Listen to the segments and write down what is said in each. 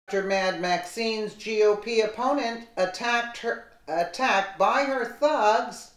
After Mad Maxine's GOP opponent attacked by her thugs,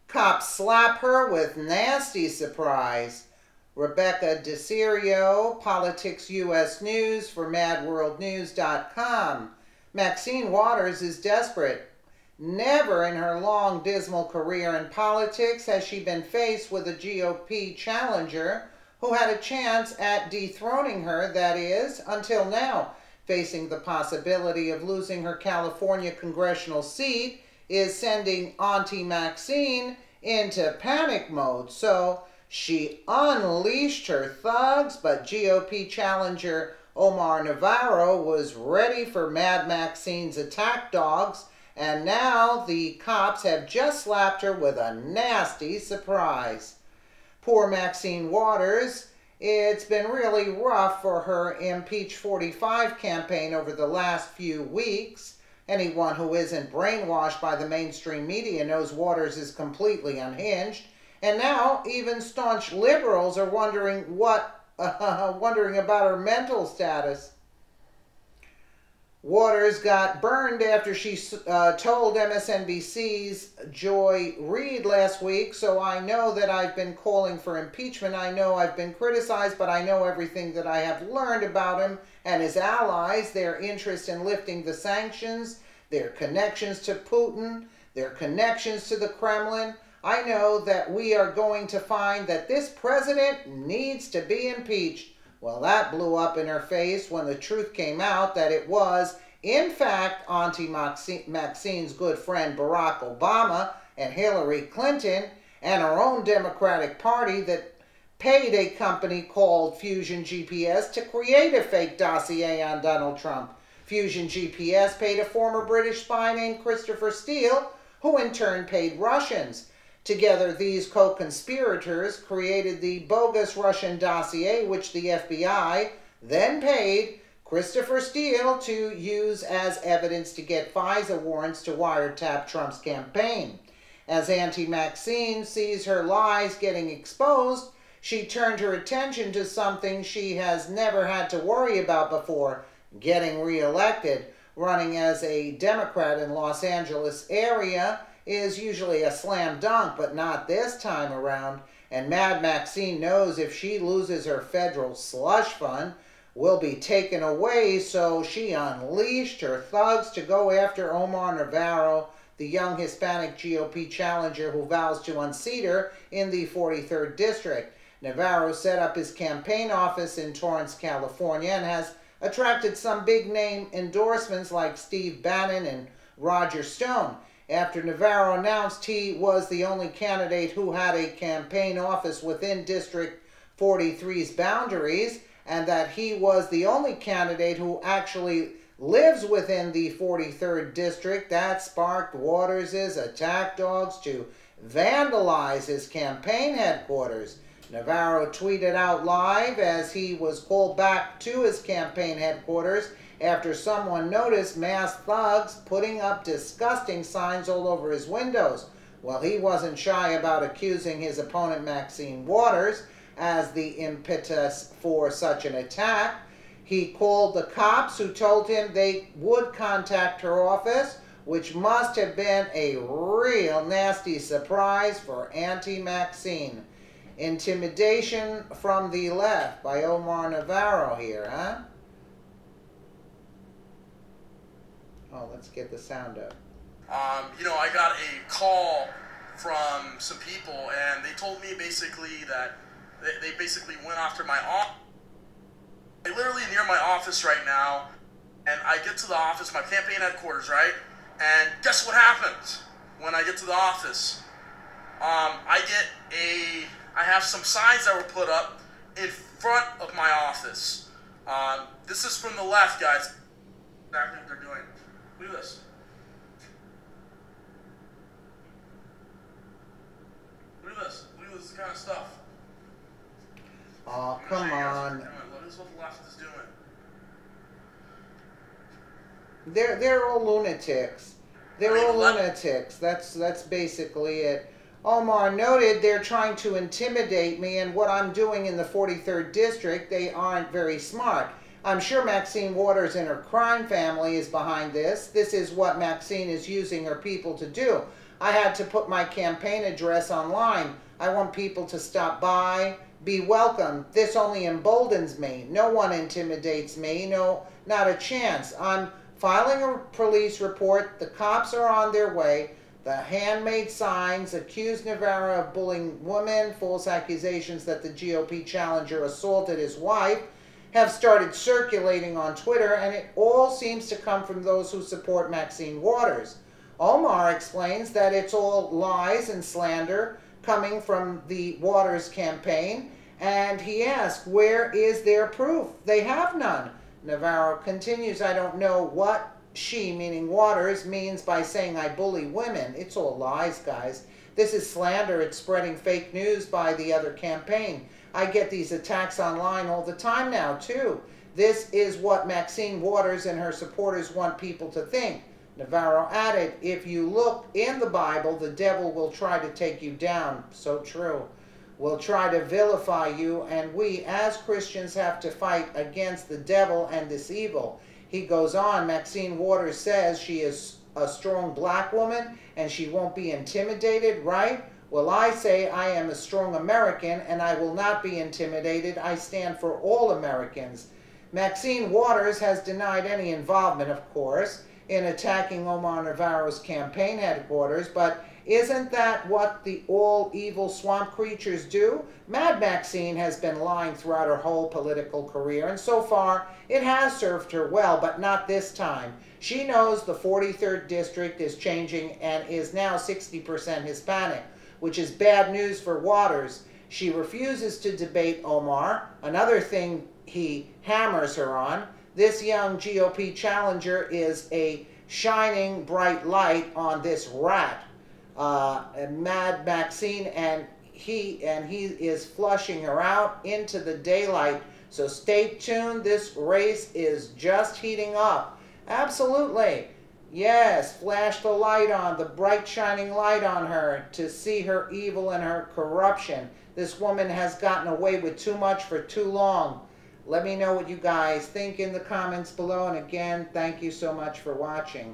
cops slap her with nasty surprise. Rebecca DeCirio, Politics US News for MadWorldNews.com. Maxine Waters is desperate. Never in her long, dismal career in politics has she been faced with a GOP challenger who had a chance at dethroning her, that is, until now. Facing the possibility of losing her California congressional seat is sending Auntie Maxine into panic mode. So she unleashed her thugs, but GOP challenger Omar Navarro was ready for Mad Maxine's attack dogs, and now the cops have just slapped her with a nasty surprise. Poor Maxine Waters. It's been really rough for her Impeach 45 campaign over the last few weeks. Anyone who isn't brainwashed by the mainstream media knows Waters is completely unhinged. And now even staunch liberals are wondering about her mental status. Waters got burned after she told MSNBC's Joy Reid last week, so I know that I've been calling for impeachment. I know I've been criticized, but I know everything that I have learned about him and his allies, their interest in lifting the sanctions, their connections to Putin, their connections to the Kremlin. I know that we are going to find that this president needs to be impeached. Well, that blew up in her face when the truth came out that it was, in fact, Auntie Maxine's good friend Barack Obama and Hillary Clinton and our own Democratic Party that paid a company called Fusion GPS to create a fake dossier on Donald Trump. Fusion GPS paid a former British spy named Christopher Steele, who in turn paid Russians. Together, these co-conspirators created the bogus Russian dossier, which the FBI then paid Christopher Steele to use as evidence to get FISA warrants to wiretap Trump's campaign. As Auntie Maxine sees her lies getting exposed, she turned her attention to something she has never had to worry about before, getting reelected. Running as a Democrat in Los Angeles area is usually a slam dunk, but not this time around. And Mad Maxine knows if she loses her federal slush fund, will be taken away, so she unleashed her thugs to go after Omar Navarro, the young Hispanic GOP challenger who vows to unseat her in the 43rd District. Navarro set up his campaign office in Torrance, California, and has attracted some big-name endorsements like Steve Bannon and Roger Stone. After Navarro announced he was the only candidate who had a campaign office within District 43's boundaries, and that he was the only candidate who actually lives within the 43rd District, that sparked Waters' attack dogs to vandalize his campaign headquarters. Navarro tweeted out live as he was called back to his campaign headquarters after someone noticed masked thugs putting up disgusting signs all over his windows. Well, he wasn't shy about accusing his opponent Maxine Waters as the impetus for such an attack. He called the cops, who told him they would contact her office, which must have been a real nasty surprise for Auntie Maxine. Intimidation from the left by Omar Navarro here, huh? Oh, let's get the sound up. I got a call from some people, and they told me basically that they basically went after my office. They're literally near my office right now, and I get to the office, my campaign headquarters, right? And guess what happens when I get to the office? I have some signs that were put up in front of my office. This is from the left, guys. Exactly what they're doing. Look at this. Look at this. Look at this kind of stuff. Oh, come on. Look at what the left is doing. They're all lunatics. They're all lunatics. That's basically it. Omar noted they're trying to intimidate me, and what I'm doing in the 43rd District, they aren't very smart. I'm sure Maxine Waters and her crime family is behind this. This is what Maxine is using her people to do. I had to put my campaign address online. I want people to stop by, be welcome. This only emboldens me. No one intimidates me. No, not a chance. I'm filing a police report. The cops are on their way. The handmade signs accuse Navarro of bullying women, false accusations that the GOP challenger assaulted his wife have started circulating on Twitter, and it all seems to come from those who support Maxine Waters. Omar explains that it's all lies and slander coming from the Waters campaign, and he asks, where is their proof? They have none. Navarro continues, I don't know what she, meaning Waters, means by saying I bully women. It's all lies, guys. This is slander. It's spreading fake news by the other campaign. I get these attacks online all the time now, too. This is what Maxine Waters and her supporters want people to think. Navarro added, if you look in the Bible, the devil will try to take you down. So true. Will try to vilify you, and we as Christians have to fight against the devil and this evil. He goes on, Maxine Waters says she is a strong black woman and she won't be intimidated, right? Well, I say I am a strong American and I will not be intimidated. I stand for all Americans. Maxine Waters has denied any involvement, of course, in attacking Omar Navarro's campaign headquarters, but isn't that what the all-evil swamp creatures do? Mad Maxine has been lying throughout her whole political career, and so far it has served her well, but not this time. She knows the 43rd district is changing and is now 60% Hispanic, which is bad news for Waters. She refuses to debate Omar, another thing he hammers her on. This young GOP challenger is a shining bright light on this rat. Mad Maxine, and he is flushing her out into the daylight. So stay tuned. This race is just heating up. Absolutely. Yes, flash the light on, the bright shining light on her to see her evil and her corruption. This woman has gotten away with too much for too long. Let me know what you guys think in the comments below. And again, thank you so much for watching.